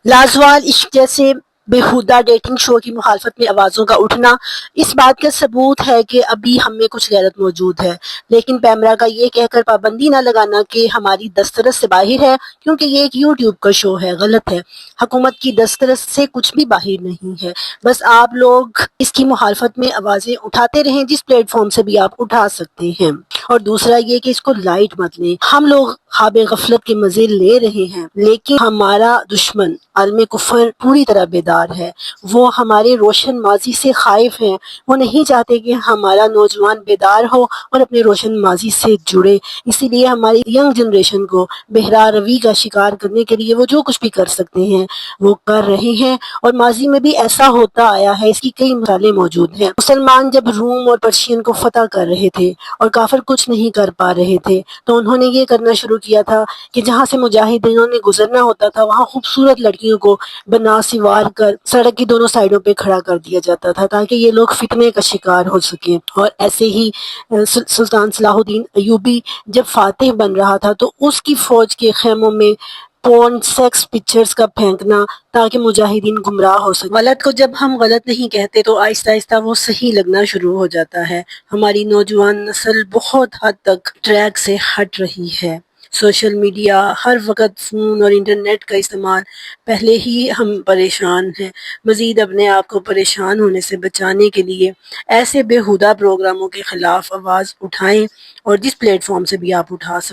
लाजवाल इश्क जैसे बेहुदा डेटिंग शो की मुखालफत में आवाज़ों का उठना इस बात का सबूत है कि अभी हम में कुछ गैरत मौजूद है, लेकिन पैमरा का ये कहकर पाबंदी ना लगाना कि हमारी दस्तरस से बाहर है, क्योंकि ये एक यूट्यूब का शो है, गलत है। हुकूमत की दस्तरस से कुछ भी बाहर नहीं है। बस आप लोग इसकी मुखालफत में आवाज़ें उठाते रहें, जिस प्लेटफॉर्म से भी आप उठा सकते हैं। और दूसरा ये कि इसको लाइट मत लें। हम लोग ख्वाब गफलत के मजे ले रहे हैं, लेकिन हमारा दुश्मन आलम कुफर पूरी तरह बेदार है। वो हमारे रोशन माजी से खाइफ हैं। वो नहीं चाहते कि हमारा नौजवान बेदार हो और अपने रोशन माजी से जुड़े। इसीलिए हमारी यंग जनरेशन को बहरा रवी का शिकार करने के लिए वो जो कुछ भी कर सकते हैं वो कर रहे हैं, और माजी में भी ऐसा होता आया है। इसकी कई मिसालें मौजूद हैं। मुसलमान जब रूम और पर्शियन को फतह कर रहे थे और काफिर कुछ नहीं कर पा रहे थे, तो उन्होंने ये करना शुरू किया था कि जहाँ से मुजाहिदीनों ने गुजरना होता था वहाँ खूबसूरत लड़कियों को बना सिवार कर सड़क की दोनों साइडों पे खड़ा कर दिया जाता था, ताकि ये लोग फितने का शिकार हो सकें। और ऐसे ही सुल्तान सलाहुद्दीन अयूबी जब फातिह बन रहा था तो उसकी फौज के खेमों में पोर्न सेक्स पिक्चर्स का फेंकना, ताकि मुजाहिदीन गुमराह हो सके। गलत को जब हम गलत नहीं कहते तो आहिस्ता आहिस्ता वो सही लगना शुरू हो जाता है। हमारी नौजवान नस्ल बहुत हद तक ट्रैक से हट रही है। सोशल मीडिया, हर वक्त फ़ोन और इंटरनेट का इस्तेमाल, पहले ही हम परेशान हैं। मज़ीद अपने आप को परेशान होने से बचाने के लिए ऐसे बेहुदा प्रोग्रामों के ख़िलाफ़ आवाज़ उठाएं, और जिस प्लेटफॉर्म से भी आप उठा सकते